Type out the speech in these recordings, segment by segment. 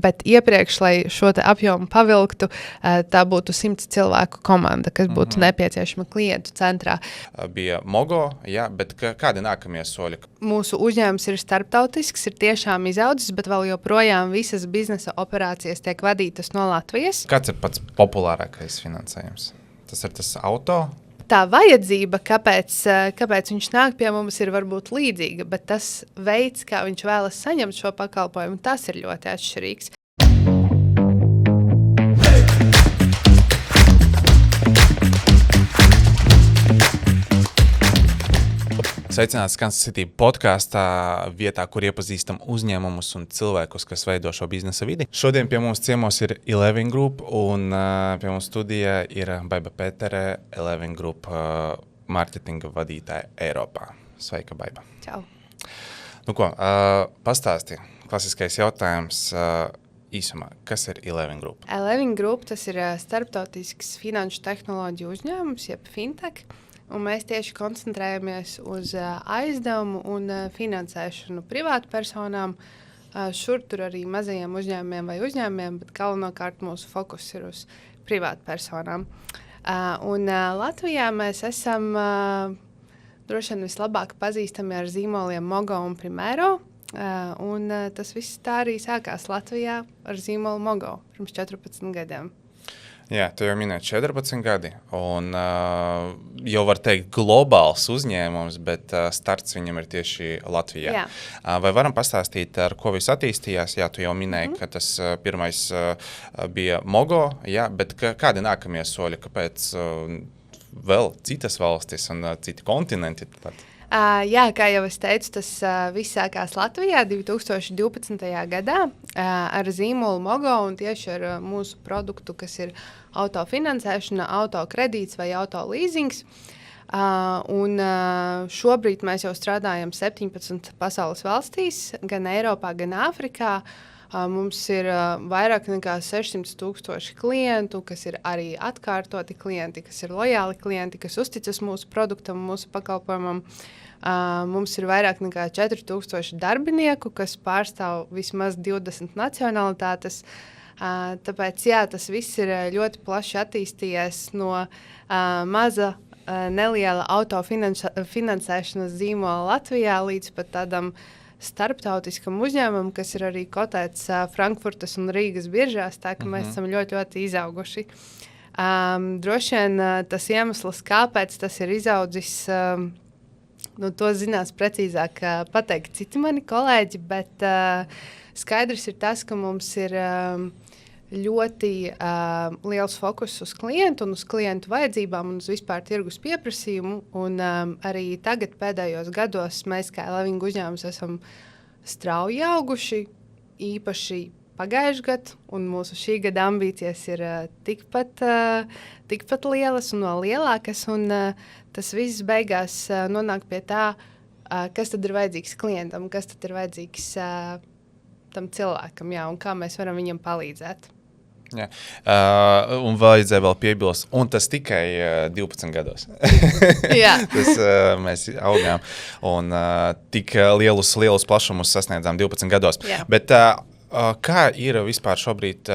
bet iepriekš, lai šo te apjomu pavilktu, tā būtu 100 cilvēku komanda, kas būtu nepieciešama klientu centrā. Bija Mogo, jā, bet kādi nākamie soļi? Mūsu uzņēmums ir starptautisks, ir tiešām izaudzis, bet vēl joprojām visas biznesa operācijas tiek vadītas no Latvijas. Kāds ir pats populārākais finansējums? Tas ir tas auto? Tā vajadzība, kāpēc viņš nāk pie mums, ir varbūt līdzīga, bet tas veids, kā viņš vēlas saņemt šo pakalpojumu, tas ir ļoti atšķirīgs. Sveicināts Kansas City podkāstā, vietā, kur iepazīstam uzņēmumus un cilvēkus, kas veido šo biznesa vidi. Šodien pie mums ciemos ir Eleven Group, un pie mums studijā ir Baiba Pētere, Eleven Group mārketinga vadītāja Eiropā. Sveika, Baiba. Čau. Nu ko, pastāsti, klasiskais jautājums īsumā. Kas ir Eleven Group? Eleven Group, tas ir starptautisks finanšu tehnoloģiju uzņēmums, jeb fintech. Un mēs tieši koncentrējamies uz aizdevumu un finansēšanu privātpersonām. Šur tur arī mazajiem uzņēmumiem vai uzņēmumiem, bet galvenokārt mūsu fokus ir uz privātpersonām. Un Latvijā mēs esam droši vien vislabāk pazīstami ar zīmoliem Mogo un Primero. Un tas viss tā arī sākās Latvijā ar zīmolu Mogo pirms 14 gadiem. Jā, tu jau minēji 14 gadi, un jau var teikt globāls uzņēmums, bet starts viņam ir tieši Latvijā. Jā. Vai varam pastāstīt, ar ko viss attīstījās? Jā, tu jau minēji, ka tas pirmais bija Mogo, jā, bet kādi nākamie soļi, kāpēc vēl citas valstis un citi kontinenti pat? Jā, kā jau es teicu, tas viss sākās Latvijā 2012. gadā ar zīmolu Mogo un tieši ar mūsu produktu, kas ir autofinansēšana, autokredīts vai autolīzings. Un šobrīd mēs jau strādājam 17 pasaules valstīs, gan Eiropā, gan Āfrikā. Mums ir vairāk nekā 600,000 klientu, kas ir arī atkārtoti klienti, kas ir lojāli klienti, kas uzticas mūsu produktam, mūsu pakalpojumam. Mums ir vairāk nekā 4,000 darbinieku, kas pārstāv vismaz 20 nacionalitātes. Tāpēc jā, tas viss ir ļoti plaši attīstījies no maza, neliela autofinansēšanas zīmola Latvijā līdz pat tādam starptautiskam uzņēmumam, kas ir arī kotēts Frankfurtas un Rīgas biržās, tā ka mēs esam ļoti, ļoti izauguši. Droši vien tas iemesls, kāpēc tas ir izaudzis, to zinās precīzāk pateikt citi mani kolēģi, bet skaidrs ir tas, ka mums ir ļoti liels fokus uz klientu un uz klientu vajadzībām un uz vispār tirgus pieprasījumu. Un arī tagad pēdējos gados mēs kā Eleven uzņēmums esam strauji auguši, īpaši pagājuši gadu, un mūsu šī gada ambīcijas ir tikpat lielas un vēl lielākas, un tas viss beigās nonāk pie tā, kas tad ir vajadzīgs klientam, kas tad ir vajadzīgs tam cilvēkam, jā, un kā mēs varam viņam palīdzēt. Jā. Un vajadzēja vēl piebilst, un tas tikai 12 gados. Jā. Tas mēs augām, un tik lielus plašumus sasniedzām 12 gados. Jā. Bet kā ir vispār šobrīd,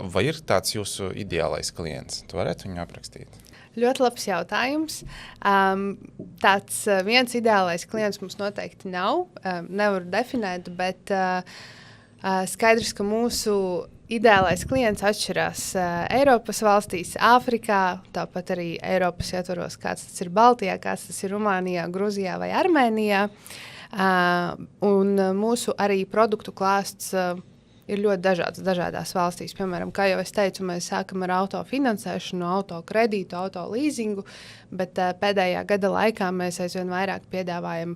vai ir tāds jūsu ideālais klients? Tu varētu viņu aprakstīt? Ļoti labs jautājums. Tāds viens ideālais klients mums noteikti nav. Nevaru definēt, bet skaidrs, ka mūsu ideālais klients atšķirās Eiropas valstīs, Āfrikā, tāpat arī Eiropas ietvaros, kāds tas ir Baltijā, kāds tas ir Rumānijā, Gruzijā vai Armēnijā. Un mūsu arī produktu klāsts ir ļoti dažādās valstīs. Piemēram, kā jau es teicu, mēs sākam ar autofinansēšanu, autokredītu, autolīzingu, bet pēdējā gada laikā mēs aizvien vairāk piedāvājam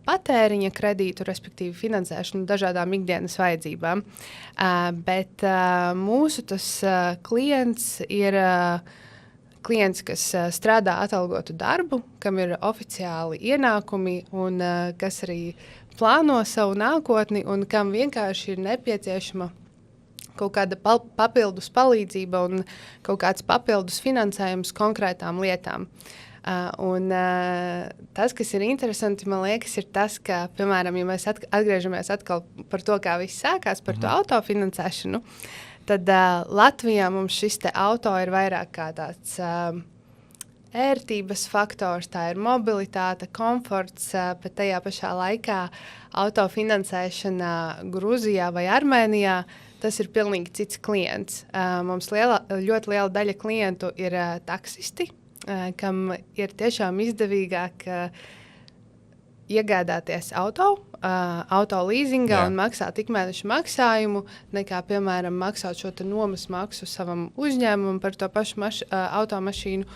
patēriņa kredītu, respektīvi finansēšanu dažādām ikdienas vajadzībām. Bet mūsu tas klients ir klients, kas strādā atalgotu darbu, kam ir oficiāli ienākumi un kas arī plāno savu nākotni un kam vienkārši ir nepieciešama kaut kāda papildus palīdzība un kaut kāds papildus finansējums konkrētām lietām. Tas, kas ir interesanti, man liekas, ir tas, ka, piemēram, ja mēs atgriežamies atkal par to, kā viss sākās, par to autofinansēšanu, tad Latvijā mums šis te auto ir vairāk kā tāds ērtības faktors, tā ir mobilitāte, komforts, bet tajā pašā laikā autofinansēšana Grūzijā vai Armēnijā, tas ir pilnīgi cits klients. Mums ļoti liela daļa klientu ir taksisti, kam ir tiešām izdevīgāk iegādāties auto leasingā un maksāt ikmēneša maksājumu, nekā, piemēram, maksāt šo nomas maksu savam uzņēmumam par to pašu automašīnu.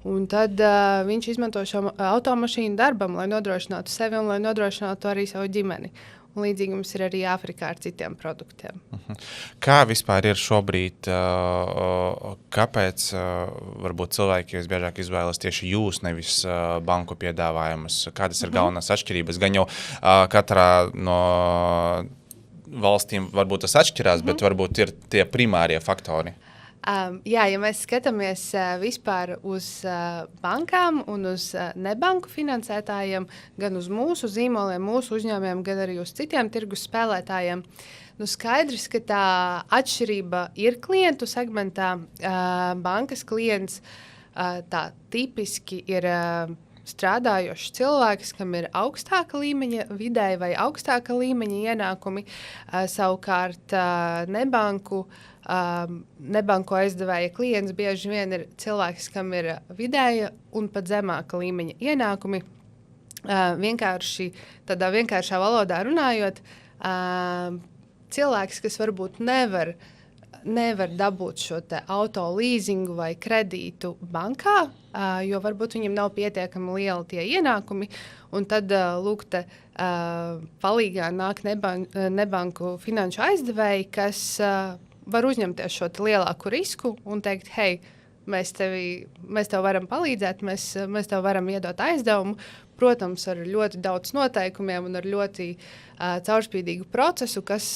Un tad viņš izmanto šo automašīnu darbam, lai nodrošinātu sevi un lai nodrošinātu arī savu ģimeni. Un līdzīgi mums ir arī Āfrikā ar citiem produktiem. Kā vispār ir šobrīd, kāpēc varbūt cilvēki visbiežāk izvēlas tieši jūs, nevis banku piedāvājumus? Kādas ir galvenās atšķirības? Gan jau katrā no valstīm varbūt tas atšķirās, bet varbūt ir tie primārie faktori. Ja mēs skatāmies vispār uz bankām un uz nebanku finansētājiem, gan uz mūsu zīmoliem, mūsu uzņēmumiem, gan arī uz citiem tirgus spēlētājiem, skaidrs, ka tā atšķirība ir klientu segmentā. Bankas klients tā tipiski ir strādājošs cilvēks, kam ir augstāka līmeņa vidēji vai augstāka līmeņa ienākumi, savukārt nebanku aizdevēja klients bieži vien ir cilvēks, kam ir vidēja un pat zemāka līmeņa ienākumi. Tādā vienkāršā valodā runājot, cilvēks, kas varbūt nevar dabūt šo te auto leasingu vai kredītu bankā, jo varbūt viņam nav pietiekami lieli tie ienākumi, un tad palīgā nāk nebanku finanšu aizdevēji, kas var uzņemties šo lielāku risku un teikt, hei, mēs tev varam palīdzēt, mēs tev varam iedot aizdevumu, protams, ar ļoti daudz noteikumiem un ar ļoti caurspīdīgu procesu, kas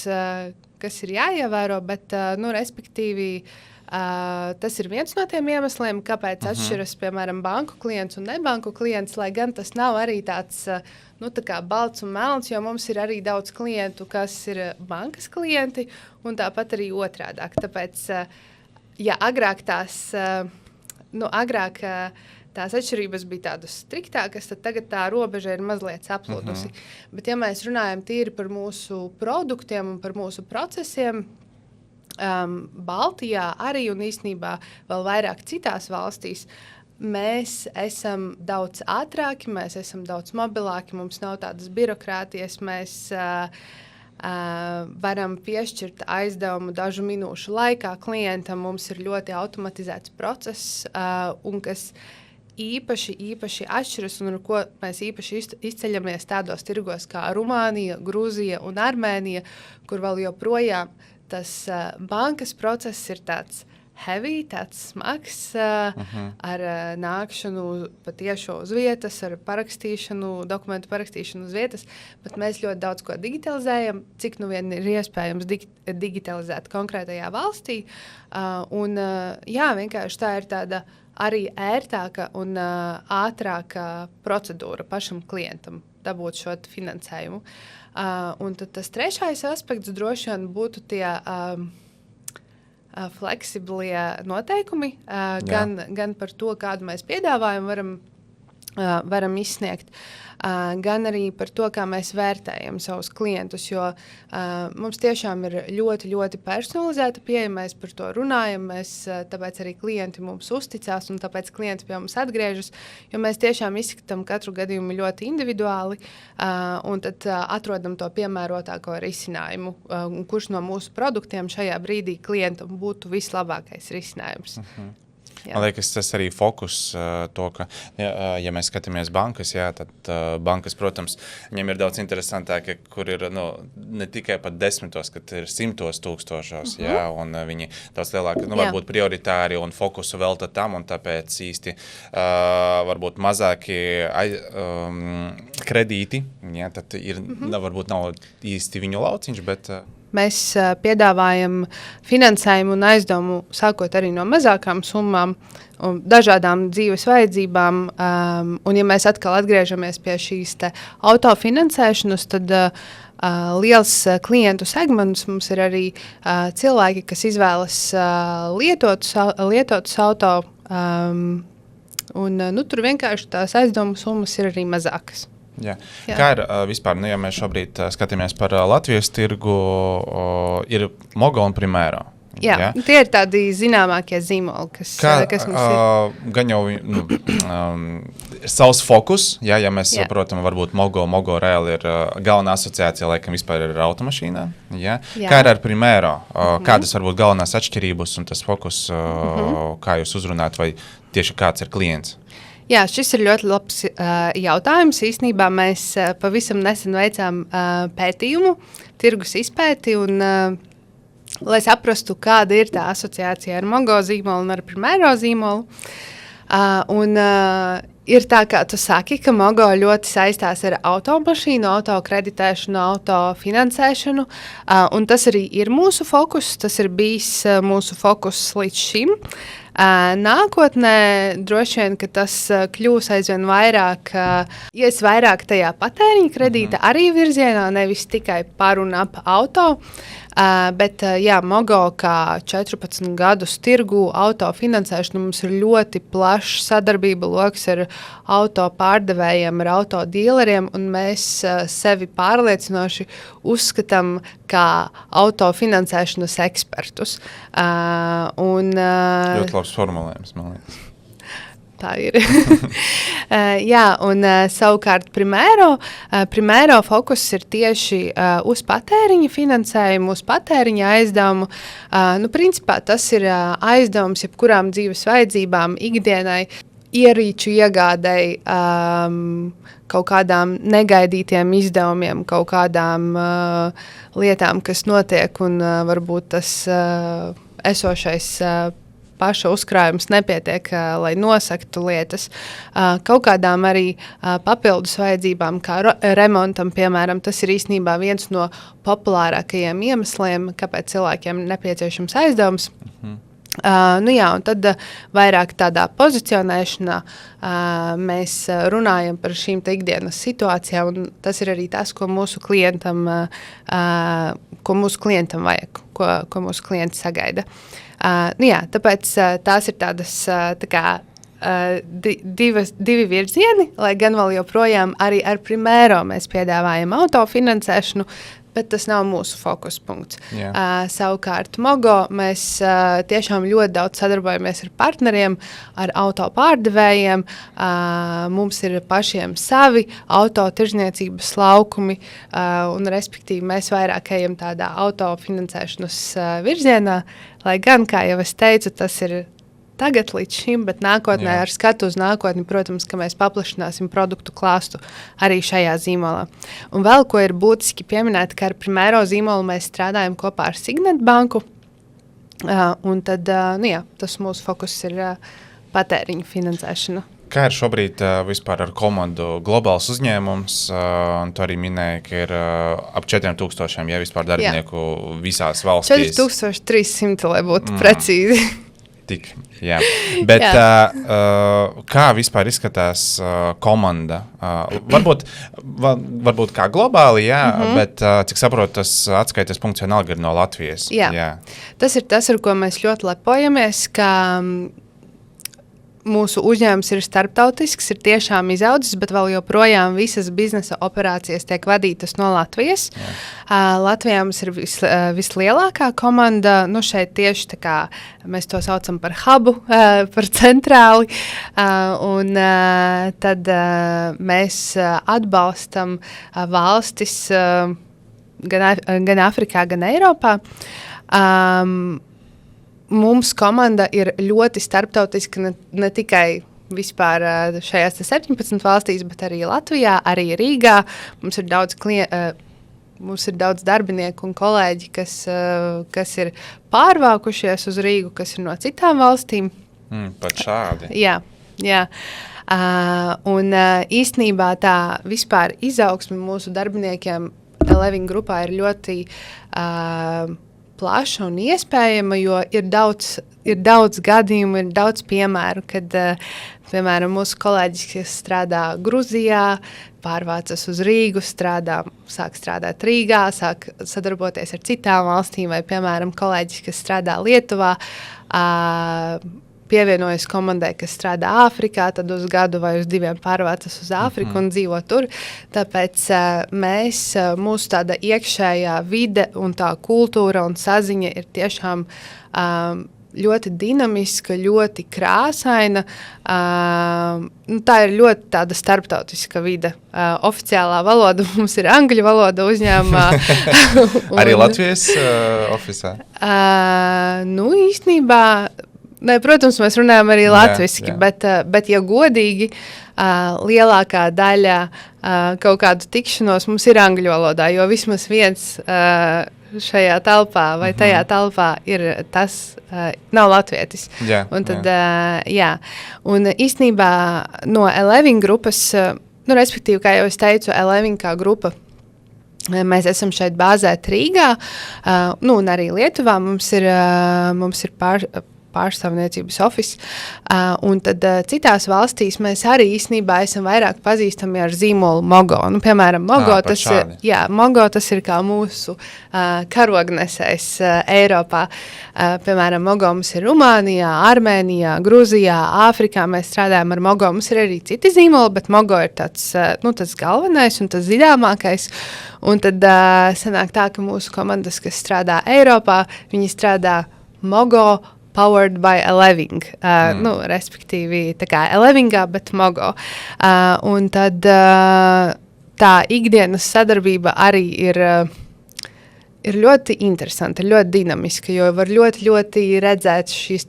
ir jāievēro, bet, respektīvi, tas ir viens no tiem iemesliem, kāpēc atšķiras, piemēram, banku klients un nebanku klients, lai gan tas nav arī tāds, tā kā balts un melns, jo mums ir arī daudz klientu, kas ir bankas klienti, un tāpat arī otrādāk. Tāpēc, ja agrāk tās atšķirības bija tādas striktākas, tad tagad tā robeža ir mazliet saplūdusi. Bet, ja mēs runājam tīri par mūsu produktiem un par mūsu procesiem, Baltijā arī un īstenībā vēl vairāk citās valstīs, mēs esam daudz ātrāki, mēs esam daudz mobilāki, mums nav tādas birokrātijas, mēs varam piešķirt aizdevumu dažu minūšu laikā klientam, mums ir ļoti automatizēts process, un kas īpaši atšķiras un ar ko mēs īpaši izceļamies tādos tirgos kā Rumānija, Grūzija un Armēnija, kur vēl joprojām tas bankas process ir tāds heavy, tāds smags, ar nākšanu patiešo uz vietas, ar dokumentu parakstīšanu uz vietas, bet mēs ļoti daudz ko digitalizējam, cik nu vien ir iespējams digitalizēt konkrētajā valstī. Vienkārši tā ir tāda arī ērtāka un ātrāka procedūra pašam klientam dabūt šo finansējumu. Un tad tas trešais aspekts droši vien būtu tie fleksiblie noteikumi, gan par to, kādu mēs piedāvājumu varam izsniegt, gan arī par to, kā mēs vērtējam savus klientus, jo mums tiešām ir ļoti, ļoti personalizēta pieeja, mēs par to runājam, tāpēc arī klienti mums uzticās un tāpēc klienti pie mums atgriežas, jo mēs tiešām izskatām katru gadījumu ļoti individuāli un tad atrodam to piemērotāko risinājumu, kurš no mūsu produktiem šajā brīdī klientam būtu vislabākais risinājums. Jā. Man liekas, tas arī fokus to, ka, ja mēs skatāmies bankas, tad bankas, protams, viņiem ir daudz interesantāk, kur ir ne tikai pat 10, kad ir 100 tūkstošos, un viņi daudz lielāk, varbūt prioritāri un fokusu velta tam, un tāpēc īsti varbūt mazāki kredīti, tad ir, varbūt nav īsti viņu lauciņš, bet... Mēs piedāvājam finansējumu un aizdevumu sākot arī no mazākām summām, dažādām dzīves vajadzībām. Un, ja mēs atkal atgriežamies pie šīs autofinansēšanas, tad liels klientu segments mums ir arī cilvēki, kas izvēlas lietotus auto, un tur vienkārši tās aizdevumu summas ir arī mazākas. Jā. Kā ir vispār, ja mēs šobrīd skatāmies par Latvijas tirgu, ir Mogo un Primero? Jā, tie ir tādi zināmākie zīmoli, kas mums ir. Gan jau savs fokus, ja mēs saprotam, varbūt Mogo reāli ir galvenā asociācija, laikam vispār ir automašīnā. Ja? Kā ir ar Primero? Kādas varbūt galvenās atšķirības un tas fokus, kā jūs uzrunājat, vai tieši kāds ir klients? Jā, šis ir ļoti labs jautājums. Īsnībā mēs pavisam nesen veicām pētījumu, tirgus izpēti, un lai saprastu, kāda ir tā asociācija ar Mogo zīmolu un ar Primero zīmolu. Ir tā, kā tu saki, ka Mogo ļoti saistās ar automašīnu, autokreditēšanu, autofinansēšanu, un tas arī ir mūsu fokus, tas ir bijis mūsu fokus līdz šim. Nākotnē droši vien, ka tas kļūs aizvien vairāk, ies vairāk tajā patēriņa kredīta arī virzienā, nevis tikai par un ap auto. Bet Mogo kā 14 gadus tirgu autofinansēšanu mums ir ļoti plašs sadarbība loks ar auto pārdevējiem, ar auto dīleriem, un mēs sevi pārliecinoši uzskatām kā autofinansēšanas ekspertus. Ļoti labs formulējums, man liekas. Tā ir. Un savukārt Primero fokus ir tieši uz patēriņa finansējumu, uz patēriņa aizdevumu. Principā tas ir aizdevums jebkurām dzīves vajadzībām, ikdienai, ierīču iegādēji, kaut kādām negaidītiem izdevumiem, kaut kādām lietām, kas notiek, un varbūt tas esošais paša uzkrājums nepietiek, lai nosaktu lietas. Kaut kādām arī papildus vajadzībām, kā remontam, piemēram, tas ir īstenībā viens no populārākajiem iemesliem, kāpēc cilvēkiem nepieciešams aizdevums. Un tad vairāk tādā pozicionēšanā mēs runājam par šīm ikdienas situācijām, un tas ir arī tas, ko mūsu klientam vajag, ko mūsu klienti sagaida. Tāpēc tās ir tādas divi virzieni, lai gan vēl joprojām arī ar Primero mēs piedāvājam autofinansēšanu, bet tas nav mūsu fokus punkts. Savukārt Mogo mēs tiešām ļoti daudz sadarbojamies ar partneriem, ar auto pārdevējiem. Mums ir pašiem savi autotirzniecības laukumi, un respektīvi mēs vairāk ejam tādā autofinansēšanas virzienā, lai gan, kā jau es teicu, tas ir tagad līdz šim, bet nākotnē ar skatu uz nākotni, protams, ka mēs paplašināsim produktu klāstu arī šajā zīmolā. Un vēl, ko ir būtiski pieminēt, ka ar Primero zīmolu mēs strādājam kopā ar Signet banku, un tad, tas mūsu fokus ir patēriņa finansēšana. Kā ir šobrīd vispār ar komandu globāls uzņēmums, un tu arī minēji, ka ir ap 4000, vispār darbinieku visās valstīs. 4300, lai būtu precīzi. Tik, jā. Bet kā vispār izskatās komanda? Varbūt kā globāli, bet cik saprotu, tas atskaites punkts vienalga ir no Latvijas. Jā. Tas ir tas, ar ko mēs ļoti lepojamies, ka mūsu uzņēmums ir starptautisks, ir tiešām izaudzis, bet vēl joprojām visas biznesa operācijas tiek vadītas no Latvijas. Latvijā mums ir vislielākā komanda, šeit tieši tā kā mēs to saucam par hubu, par centrāli, un tad mēs atbalstam valstis gan Afrikā, gan Eiropā. Mums komanda ir ļoti starptautiska, ne tikai vispār šajās 17 valstīs, bet arī Latvijā, arī Rīgā. Mums ir daudz darbinieku un kolēģi, kas ir pārvākušies uz Rīgu, kas ir no citām valstīm. Pat šādi. Jā. Un īstenībā tā vispār izaugsme mūsu darbiniekiem Eleving grupā ir ļoti plaša un iespējama, jo ir daudz gadījumu, ir daudz piemēru, kad, piemēram, mūsu kolēģis, kas strādā Gruzijā, pārvācas uz Rīgu, sāk strādāt Rīgā, sāk sadarboties ar citām valstīm, vai, piemēram, kolēģis, kas strādā Lietuvā, pievienojas komandai, kas strādā Āfrikā, tad uz gadu vai uz 2 pārvācas uz Āfriku un dzīvo tur. Tāpēc mūsu tāda iekšējā vide un tā kultūra un saziņa ir tiešām ļoti dinamiska, ļoti krāsaina. Tā ir ļoti tāda starptautiska vide. Oficiālā valoda mums ir angļu valoda uzņēmumā. Arī Latvijas ofisā? Īstenībā, protams, mēs runājam arī latviski, bet ja godīgi, lielākā daļa kaut kādu tikšanos mums ir angļu valodā, jo vismaz viens šajā telpā vai tajā telpā ir tas, nav latvietis. Un tad, Un īstenībā no Eleving grupas, respektīvi, kā jau es teicu, Eleving kā grupa, mēs esam šeit bāzēti Rīgā, un arī Lietuvā mums ir pārstāvniecības office, un tad citās valstīs mēs arī īstenībā esam vairāk pazīstami ar zīmolu Mogo. Piemēram, Mogo tas ir kā mūsu karognesējs Eiropā. Piemēram, Mogo mums ir Rumānijā, Armēnijā, Gruzijā, Āfrikā. Mēs strādājam ar Mogo. Mums ir arī citi zīmoli, bet Mogo ir tas galvenais un tas zināmākais. Un tad sanāk tā, ka mūsu komandas, kas strādā Eiropā, viņi strādā Mogo powered by Eleving, respektīvi tā kā Elevingā, bet Mogo. Un tad tā ikdienas sadarbība arī ir ļoti interesanta, ļoti dinamiska, jo var ļoti redzēt šīs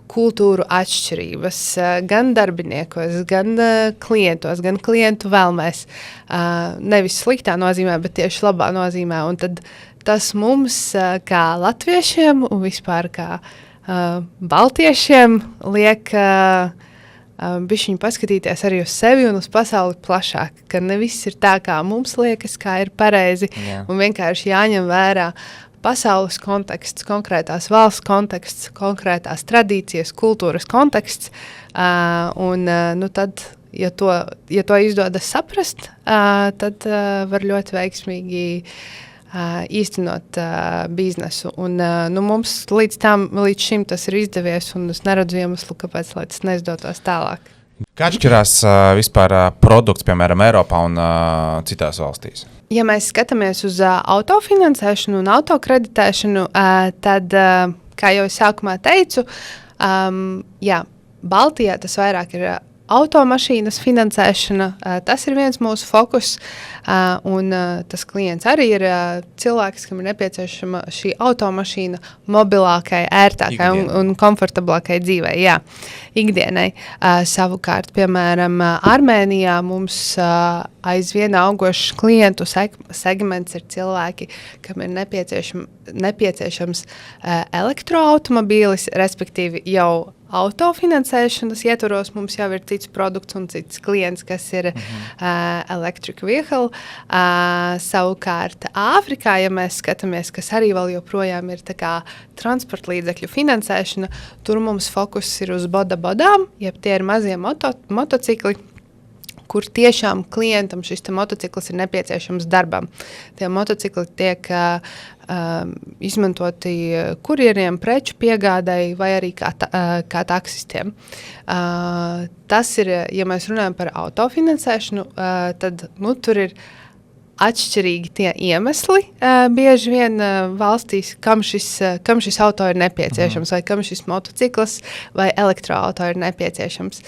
kultūru atšķirības gan darbiniekos, gan klientos, gan klientu vēlmēs. Nevis sliktā nozīmē, bet tieši labā nozīmē. Un tad tas mums kā latviešiem un vispār kā baltiešiem liek bišķiņu paskatīties arī uz sevi un uz pasauli plašāk, ka ne viss ir tā, kā mums liekas, kā ir pareizi, un vienkārši jāņem vērā pasaules konteksts, konkrētās valsts konteksts, konkrētās tradīcijas, kultūras konteksts, un tad, ja to izdodas saprast, tad var ļoti veiksmīgi īstenot biznesu. Un mums līdz šim tas ir izdevies, un es neredzu iemeslu, kāpēc tas neizdotos tālāk. Kā atšķirās vispār produkts, piemēram, Eiropā un citās valstīs? Ja mēs skatāmies uz autofinansēšanu un autokreditēšanu, tad, kā jau es sākumā teicu, Baltijā tas vairāk ir automašīnas finansēšana, tas ir viens mūsu fokus, un tas klients arī ir cilvēks, kam ir nepieciešama šī automašīna mobilākai, ērtākai un komfortablākai dzīvei, ikdienai. Savukārt, piemēram, Armēnijā mums aizvien augošs klientu segments ir cilvēki, kam ir nepieciešams elektroautomobīlis, respektīvi jau autofinansēšanas ietvaros mums jau ir cits produkts un cits klients, kas ir electric vehicle. Savukārt Āfrikā, ja mēs skatāmies, kas arī vēl joprojām ir tā kā transporta līdzekļu finansēšana, tur mums fokus ir uz bodām, jeb tie ir mazie motocikli, kur tiešām klientam šis motociklis ir nepieciešams darbam. Tie motocikli tiek izmantoti kurjeriem, preču piegādai vai arī kā taksistiem. Tas ir, ja mēs runājam par autofinansēšanu, tad tur ir atšķirīgi tie iemesli bieži vien valstīs, kam šis auto ir nepieciešams, vai kam šis motociklis vai elektroauto ir nepieciešams.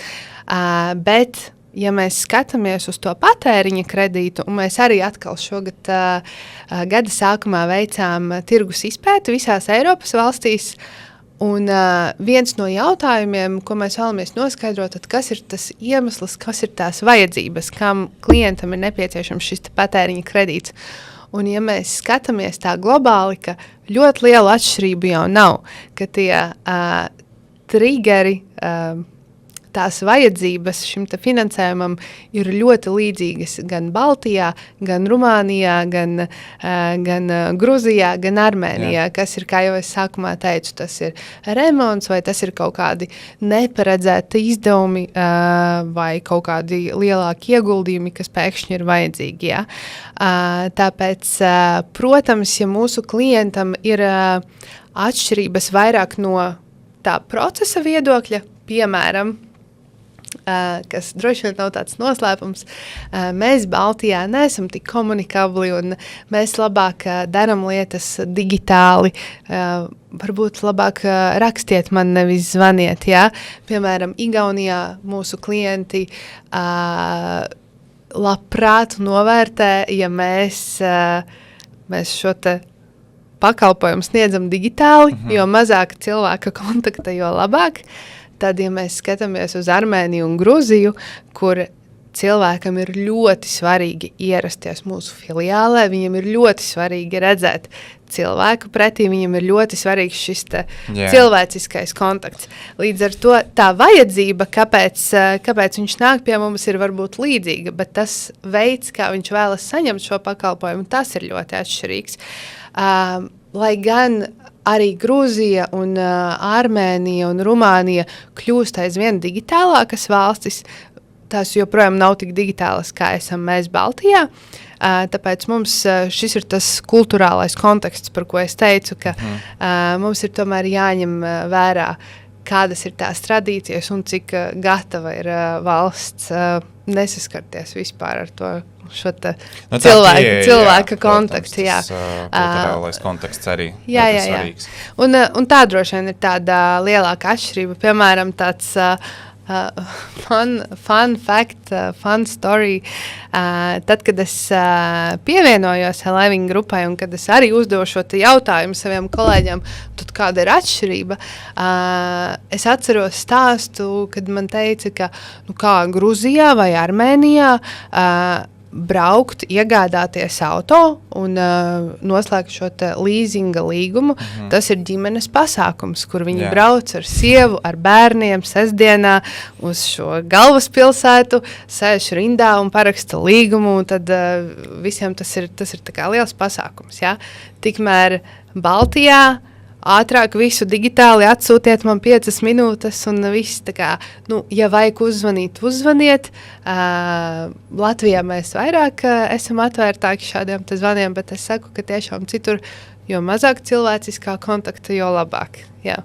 Bet ja mēs skatāmies uz to patēriņa kredītu, un mēs arī atkal šogad gada sākumā veicām tirgus izpēti visās Eiropas valstīs, un viens no jautājumiem, ko mēs vēlamies noskaidrot, tad kas ir tas iemesls, kas ir tās vajadzības, kam klientam ir nepieciešams šis patēriņa kredīts. Un ja mēs skatāmies tā globāli, ka ļoti liela atšķirība jau nav, ka tie triggeri, tās vajadzības šim te finansējumam ir ļoti līdzīgas gan Baltijā, gan Rumānijā, gan Gruzijā, gan Armēnijā, kas ir, kā jau es sākumā teicu, tas ir remonts vai tas ir kaut kādi neparedzēti izdevumi vai kaut kādi lielāki ieguldījumi, kas pēkšņi ir vajadzīgi. Ja? Tāpēc, protams, ja mūsu klientam ir atšķirības vairāk no tā procesa viedokļa, piemēram, kas droši vien nav tāds noslēpums, mēs Baltijā neesam tik komunikabli un mēs labāk daram lietas digitāli, varbūt labāk rakstiet man, nevis zvaniet, ja? Piemēram, Igaunijā mūsu klienti labprāt novērtē, ja mēs šo te pakalpojumu sniedzam digitāli, jo mazāk cilvēka kontakta, jo labāk. Tad, ja mēs skatāmies uz Armēniju un Gruziju, kur cilvēkam ir ļoti svarīgi ierasties mūsu filiālē, viņam ir ļoti svarīgi redzēt cilvēku pretī, viņam ir ļoti svarīgs šis cilvēciskais kontakts. Līdz ar to tā vajadzība, kāpēc viņš nāk pie mums, ir varbūt līdzīga, bet tas veids, kā viņš vēlas saņemt šo pakalpojumu, tas ir ļoti atšķirīgs. Lai gan arī Grūzija un Armēnija un Rumānija kļūst aizvien digitālākas valstis, tās joprojām nav tik digitālas, kā esam mēs Baltijā. Tāpēc mums šis ir tas kulturālais konteksts, par ko es teicu, ka mums ir tomēr jāņem vērā, kādas ir tās tradīcijas un cik gatava ir valsts nesaskarties vispār ar to šo cilvēka kontekstu. Kulturālais konteksts arī svarīgs. Un tā droši vien ir tāda lielāka atšķirība. Piemēram, tāds fun fact, fun story. Tad, kad es pievienojos Eleving grupai un kad es arī uzdevu šo jautājumu saviem kolēģiem, tad kāda ir atšķirība? Es atceros stāstu, kad man teica, ka kā Gruzijā vai Armēnijā braukt, iegādāties auto un noslēgt šo te līzinga līgumu. Tas ir ģimenes pasākums, kur viņi brauc ar sievu, ar bērniem sestdienā uz šo galvaspilsētu, sēž rindā un paraksta līgumu, un tad visiem tas ir tā kā liels pasākums. Ja? Tikmēr Baltijā ātrāk visu digitāli atsūtiet man 5 minūtes un viss tā kā, ja vajag uzzvaniet. Latvijā mēs vairāk esam atvērtāki šādiem te zvaniem, bet es saku, ka tiešām citur, jo mazāk cilvēciskā kontakta, jo labāk. Jā.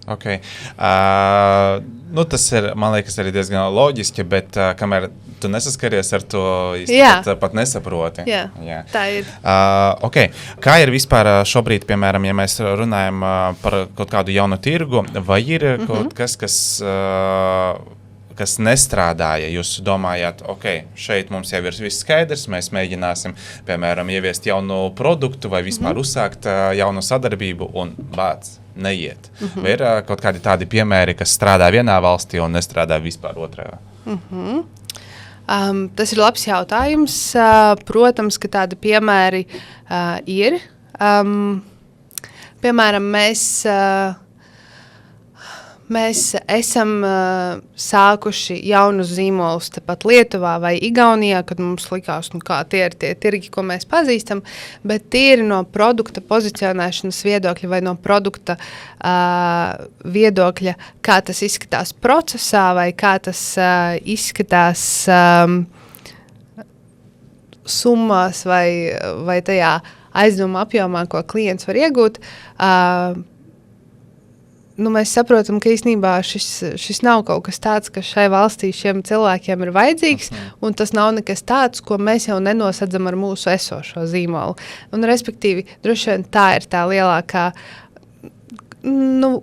Okay. Tas ir, man liekas, arī diezgan loģiski, bet kamēr tu nesaskaries ar to, pat nesaproti. Jā, tā ir. Okay. Kā ir vispār šobrīd, piemēram, ja mēs runājam par kaut kādu jaunu tirgu, vai ir kaut kas, kas nestrādāja, jūs domājāt, šeit mums jau ir viss skaidrs, mēs mēģināsim, piemēram, ieviest jaunu produktu vai vispār uzsākt jaunu sadarbību un neiet. Vai ir kaut kādi tādi piemēri, kas strādā vienā valstī un nestrādā vispār otrajā? Tas ir labs jautājums. Protams, ka tādi piemēri ir. Piemēram, mēs esam sākuši jaunus zīmolus tepat Lietuvā vai Igaunijā, kad mums likās, kā tie ir tie tirgi, ko mēs pazīstam, bet tīri no produkta pozicionēšanas viedokļa vai no produkta viedokļa, kā tas izskatās procesā vai kā tas izskatās summās vai tajā aizdevuma apjomā, ko klients var iegūt. Mēs saprotam, ka īstenībā šis nav kaut kas tāds, kas šai valstī šiem cilvēkiem ir vajadzīgs, un tas nav nekas tāds, ko mēs jau nenosadzam ar mūsu esošo zīmolu. Un, respektīvi, droši vien tā ir tā lielākā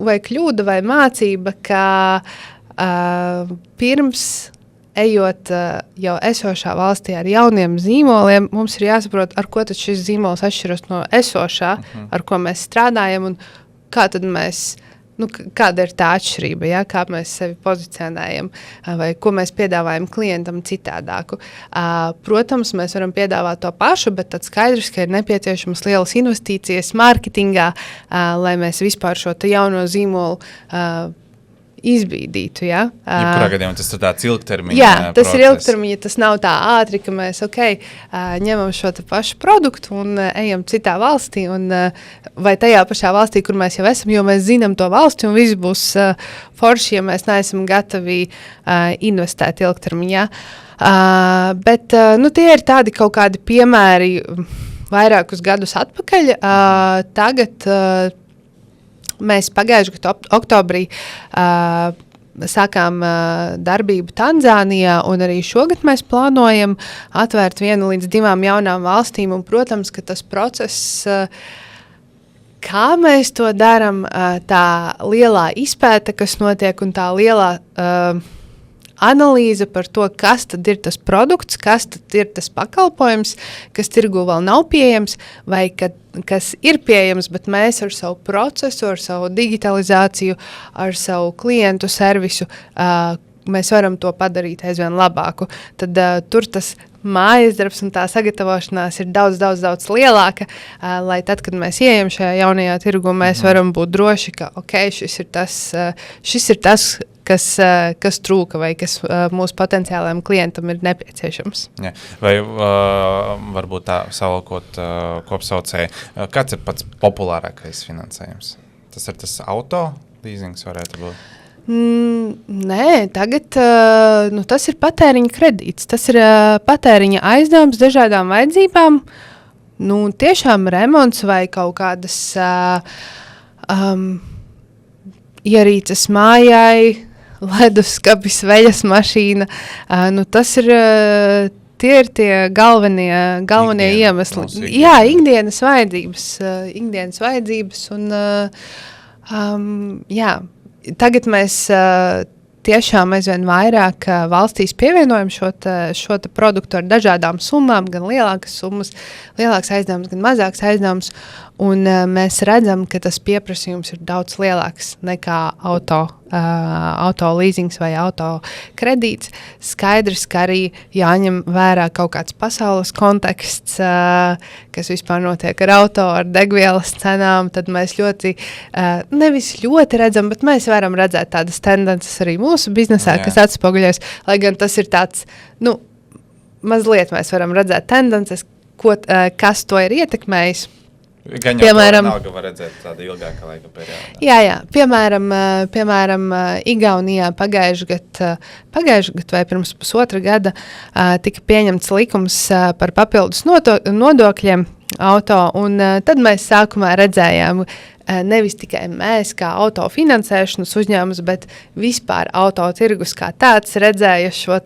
vai kļūda vai mācība, ka pirms ejot jau esošā valstī ar jauniem zīmoliem, mums ir jāsaprot, ar ko tad šis zīmols atšķiras no esošā, ar ko mēs strādājam, un kā tad mēs kāda ir tā atšķirība, ja? Kā mēs sevi pozicionējam vai ko mēs piedāvājam klientam citādāku. Protams, mēs varam piedāvāt to pašu, bet tad skaidrs, ka ir nepieciešamas lielas investīcijas mārketingā, lai mēs vispār šo te jauno zīmolu izbīdītu. Ja? Jebkurā gadījumā tas ir tāds ilgtermiņa Jā, tas process. ir ilgtermiņa, tas nav tā ātri, ka mēs ņemam šo pašu produktu un ejam citā valstī, vai tajā pašā valstī, kur mēs jau esam, jo mēs zinām to valsti un viss būs forši, ja mēs neesam gatavi investēt ilgtermiņā. Bet tie ir tādi kaut kādi piemēri vairākus gadus atpakaļ. Tagad mēs pagājušajā gadā oktobrī sākām darbību Tanzānijā, un arī šogad mēs plānojam atvērt 1 līdz 2 jaunām valstīm. Un, protams, ka tas process, kā mēs to darām, tā lielā izpēta, kas notiek, un tā lielā analīze par to, kas tad ir tas produkts, kas tad ir tas pakalpojums, kas tirgu vēl nav pieejams, vai kas ir pieejams, bet mēs ar savu procesu, ar savu digitalizāciju, ar savu klientu servisu, mēs varam to padarīt aizvien labāku. Tad tur tas mājas darbs un tā sagatavošanās ir daudz lielāka, lai tad, kad mēs ieejam šajā jaunajā tirgu, mēs varam būt droši, ka šis ir tas, kas trūka vai kas mūsu potenciālajiem klientam ir nepieciešams. Ja. Vai varbūt tā savalkot kopsaucēji, kāds ir pats populārākais finansējums? Tas ir tas auto leasings varētu būt? Nē, tagad tas ir patēriņa kredīts. Tas ir patēriņa aizdevums dažādām vajadzībām. Tiešām remonts vai kaut kādas ierīces mājai, leduskapis, veļas mašīna. Tas ir tie ir tie galvenie iemesli. Jā, ikdienas vajadzības un jā. Tagad mēs tiešām aizvien vairāk valstīs pievienojam šo produktu ar dažādām summām, gan lielākas summas, lielāks aizdevums, gan mazāks aizdevums. Un mēs redzam, ka tas pieprasījums ir daudz lielāks nekā auto leasings vai auto kredīts. Skaidrs, ka arī jāņem vērā kaut kāds pasaules konteksts, kas vispār notiek ar auto, ar degvielas cenām. Tad mēs nevis ļoti redzam, bet mēs varam redzēt tādas tendences arī mūsu biznesā, kas atspoguļojas. Lai gan tas ir tāds, mazliet mēs varam redzēt tendences, kas to ir ietekmējis. Gan jau vienalga var redzēt tāda ilgāka laika periodā. Jā. Piemēram, Igaunijā pagājušajā gadā vai pirms pusotra gada tika pieņemts likums par papildus nodokļiem auto, un tad mēs sākumā redzējām nevis tikai mēs kā auto finansēšanas uzņēmums, bet vispār auto tirgus kā tāds redzēja šo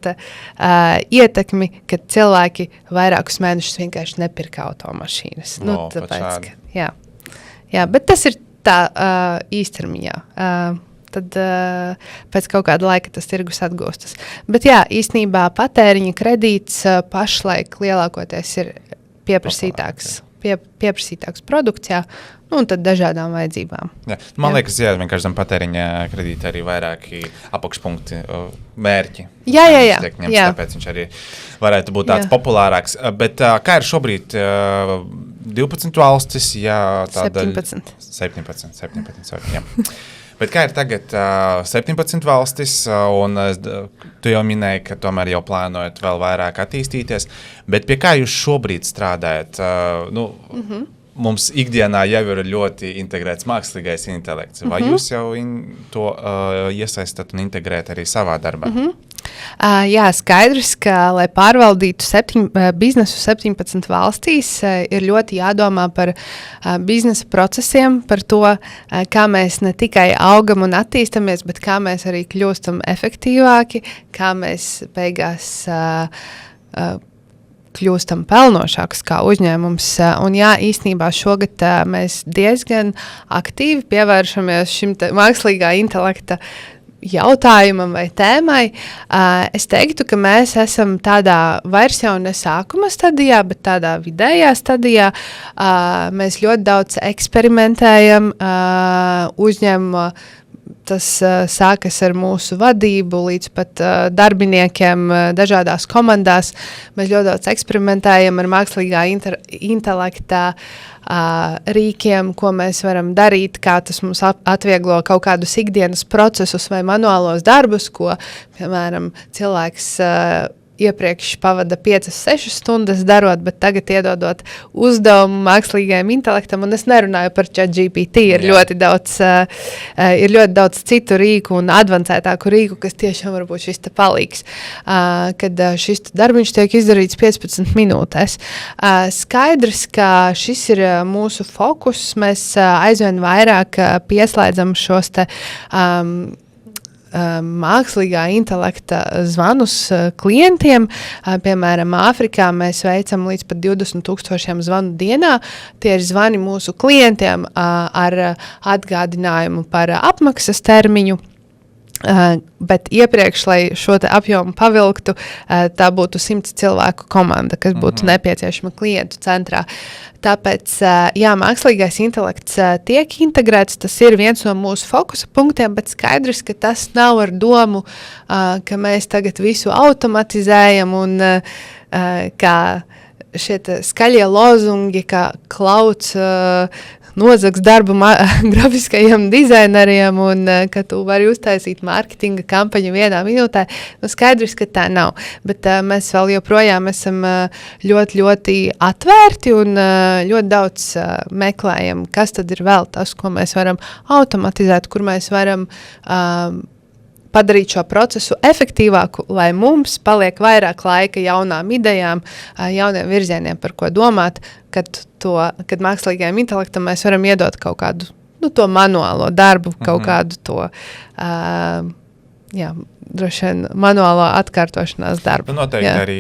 ietekmi, kad cilvēki vairākus mēnešus vienkārši nepirka automašīnas. Tāpēc, jā, bet tas ir tā īstermiņā. Tad pēc kaut kāda laika tas tirgus atgūstas. Bet jā, īstenībā patēriņa kredīts pašlaik lielākoties ir pieprasītāks produkts, un tad dažādām vajadzībām. Jā. Man liekas, vienkārši zem patēriņa kredīta arī vairāki apakšpunkti, mērķi. Jā. Tāpēc viņš arī varētu būt tāds populārāks. Bet kā ir šobrīd 12 valstis? 17, jā. Bet kā ir tagad 17 valstis, un tu jau minēji, ka tomēr jau plānojat vēl vairāk attīstīties, bet pie kā jūs šobrīd strādājat? Mums ikdienā jau ir ļoti integrēts mākslīgais intelekts. Vai jūs jau to iesaistat un integrēt arī savā darbā? Jā, skaidrs, ka, lai pārvaldītu biznesu 17 valstīs, ir ļoti jādomā par biznesa procesiem, par to, kā mēs ne tikai augam un attīstamies, bet kā mēs arī kļūstam efektīvāki, kā mēs beigās kļūstam pelnošāks kā uzņēmums. Un jā, īstenībā šogad mēs diezgan aktīvi pievēršamies šim mākslīgā intelekta jautājumam vai tēmai. Es teiktu, ka mēs esam tādā vairs jau ne sākuma stadijā, bet tādā vidējā stadijā. Mēs ļoti daudz eksperimentējam, uzņēmuma tas sākas ar mūsu vadību līdz pat darbiniekiem dažādās komandās. Mēs ļoti daudz eksperimentējam ar mākslīgā intelekta rīkiem, ko mēs varam darīt, kā tas mums atvieglo kaut kādus ikdienas procesus vai manuālos darbus, ko, piemēram, cilvēks iepriekš pavada 5-6 stundas darot, bet tagad iedodot uzdevumu mākslīgajam intelektam, un es nerunāju par ChatGPT, ir ļoti daudz citu rīku un advancētāku rīku, kas tiešām varbūt šis te palīgs, kad šis darbiņš tiek izdarīts 15 minūtēs. Skaidrs, ka šis ir mūsu fokus, mēs aizvien vairāk pieslēdzam šos te mākslīgā intelekta zvanus klientiem. Piemēram, Āfrikā mēs veicam līdz pat 20,000 zvanu dienā. Tie ir zvani mūsu klientiem ar atgādinājumu par apmaksas termiņu. Bet iepriekš, lai šo te apjomu pavilktu, tā būtu 100 cilvēku komanda, kas būtu nepieciešama klientu centrā. Tāpēc, jā, mākslīgais intelekts tiek integrēts, tas ir viens no mūsu fokusa punktiem, bet skaidrs, ka tas nav ar domu, ka mēs tagad visu automatizējam un kā šie skaļie lozungi, kā klauds nozags darbu grafiskajiem dizaineriem un ka tu vari uztaisīt mārketinga kampaņu vienā minūtē. Nu, skaidrs, ka tā nav. Bet mēs vēl joprojām esam ļoti, ļoti atvērti un ļoti daudz meklējam, kas tad ir vēl tas, ko mēs varam automatizēt, kur mēs varam padarīt šo procesu efektīvāku, lai mums paliek vairāk laika jaunām idejām, jauniem virzieniem, par ko domāt, kad mākslīgajam intelektam mēs varam iedot kaut kādu, to manuālo darbu, kaut kādu to, droši vien manuālo atkārtošanās darbu. Noteikti arī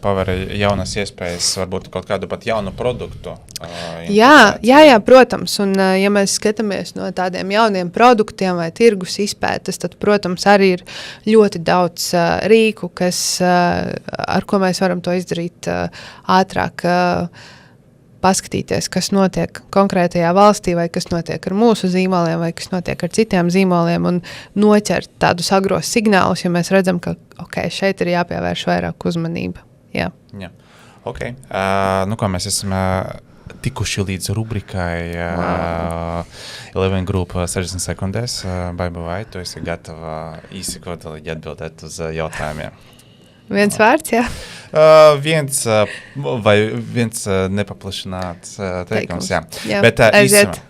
paver jaunas iespējas, varbūt kaut kādu pat jaunu produktu. Jā, protams, un ja mēs skatāmies no tādiem jauniem produktiem vai tirgus izpētes, tad, protams, arī ir ļoti daudz rīku, ar ko mēs varam to izdarīt ātrāk, paskatīties, kas notiek konkrētajā valstī, vai kas notiek ar mūsu zīmoliem, vai kas notiek ar citiem zīmoliem, un noķert tādus agros signālus, ja mēs redzam, ka šeit ir jāpievērš vairāk uzmanība. Jā. Ok. Kā mēs esam tikuši līdz rubrikai Eleven Group 60 sekundēs. Baiba, vai tu esi gatava īsi kodolīgi atbildēt uz jautājumiem? Viens vārds, jā? Viens nepaplašināts teikums, jā. Bet aiziet.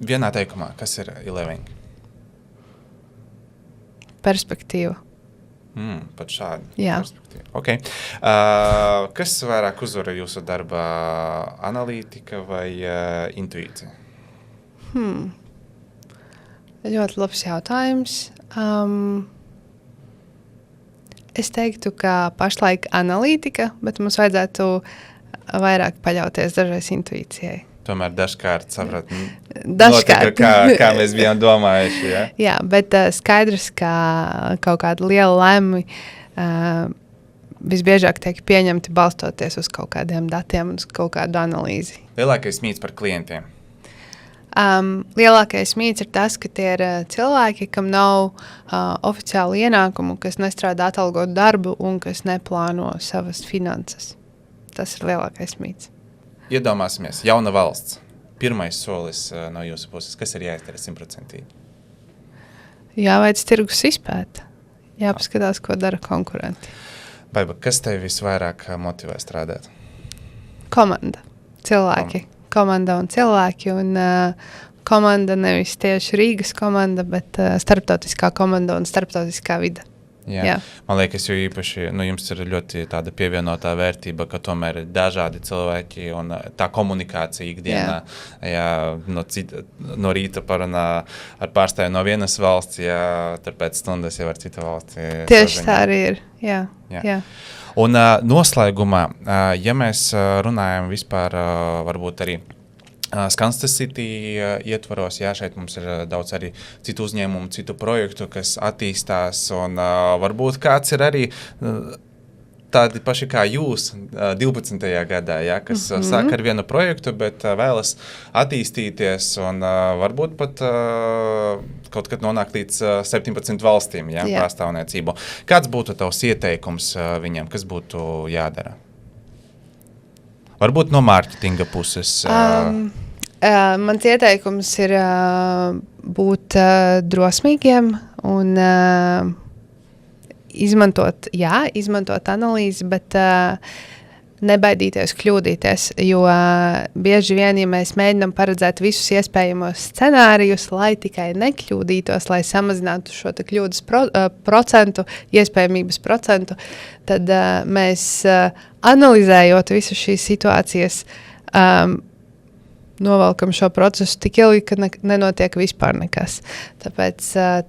Vienā teikumā, kas ir Eleven? Perspektīva. Pat šādi. Jā. Perspektīva. Ok. Kas vairāk uzvara jūsu darbā? Analītika vai intuīcija? Ļoti labs jautājums. Es teiktu, ka pašlaik analītika, bet mums vajadzētu vairāk paļauties dažreiz intuīcijai. Tomēr dažkārt saprat, Dažkārt. kā mēs bijām domājuši. Ja? Jā, bet skaidrs, ka kaut kāda liela lēmumi visbiežāk tiek pieņemti balstoties uz kaut kādiem datiem un uz kaut kādu analīzi. Lielākais mīts par klientiem? Lielākais mīts ir tas, ka tie ir cilvēki, kam nav oficiālu ienākumu, kas nestrādā atalgotu darbu un kas neplāno savas finanses. Tas ir lielākais mīts. Iedomāsimies, jauna valsts. Pirmais solis no jūsu puses, kas ir jāizdara 100%? Jāveic tirgus izpēta. Jāpaskatās, ko dara konkurenti. Baiba, kas tevi visvairāk motivē strādāt? Komanda. Cilvēki. Komanda un cilvēki. Un komanda nevis tieši Rīgas komanda, bet starptautiskā komanda un starptautiskā vide. Jā. Man liekas, jo īpaši jums ir ļoti tāda pievienotā vērtība, ka tomēr ir dažādi cilvēki un tā komunikācija ikdienā. Jā, no rīta parunā ar pārstāvju no vienas valsts, tad pēc stundas jau ar citu valsti. Tieši tā arī ir. Jā. Un noslēgumā, ja mēs runājam vispār varbūt arī Skanstas City ietvaros, šeit mums ir daudz arī citu uzņēmumu, citu projektu, kas attīstās, un varbūt kāds ir arī tādi paši kā jūs 12. gadā, ja, kas sāk ar vienu projektu, bet vēlas attīstīties un varbūt pat kaut kad nonākt līdz 17 valstīm, ja, pārstāvniecību. Kāds būtu tavs ieteikums viņam, kas būtu jādara? Varbūt no mārketinga puses. Mans ieteikums ir būt drosmīgiem un izmantot analīzi, bet nebaidīties kļūdīties, jo bieži vien, ja mēs mēģinām paredzēt visus iespējamos scenārijus, lai tikai nekļūdītos, lai samazinātu šo te kļūdas procentu, iespējamības procentu, tad mēs analizējot visu šīs situācijas, novelkam šo procesu tik ilgi, ka nenotiek vispār nekas. Tāpēc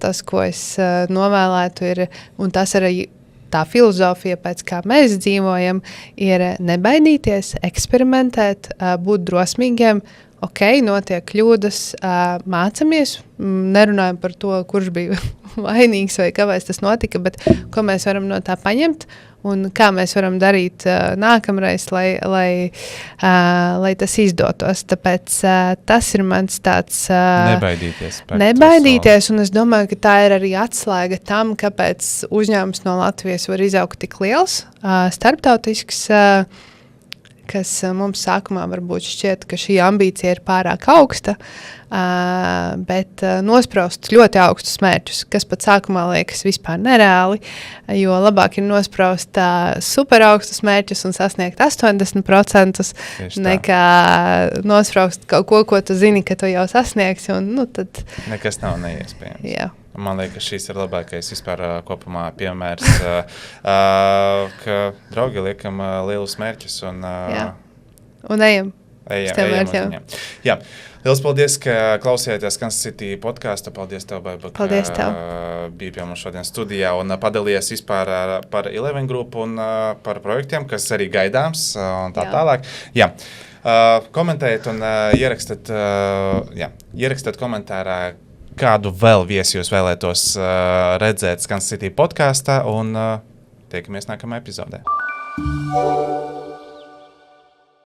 tas, ko es novēlētu, ir, un tas arī tā filozofija, pēc kā mēs dzīvojam, ir nebaidīties, eksperimentēt, būt drosmīgiem. Ok, notiek kļūdas, mācamies, nerunājam par to, kurš bija vainīgs vai kāpēc tas notika, bet ko mēs varam no tā paņemt un kā mēs varam darīt nākamreiz, lai tas izdotos. Tāpēc tas ir mans tāds... Nebaidīties, un es domāju, ka tā ir arī atslēga tam, kāpēc uzņēmums no Latvijas var izaugt tik liels, starptautisks, kas mums sākumā varbūt šķiet, ka šī ambīcija ir pārāk augsta, bet nospraust ļoti augstus mērķus, kas pat sākumā liekas vispār nereāli, jo labāk ir nospraust super augstus mērķus un sasniegt 80%, nekā nospraust kaut ko tu zini, ka tu jau sasniegsi, un tad... Nekas nav neiespējams. Jā. Man liekas, šis ir labākais vispār kopumā piemērs, ka draugi liekam lielus mērķus un ejam uz viņiem. Jā. Liels paldies, ka klausījāties Kansas City podcastu. Paldies tev, Baiba, ka biji pie mums šodien studijā un padalījies vispār par Eleven Group un par projektiem, kas arī gaidāms un tā tālāk. Jā. Komentējiet un ierakstiet komentārā, kādu vēl viesi jūs vēlētos redzēt Kansas City podkastā, un tiekamies nākamajā epizodē.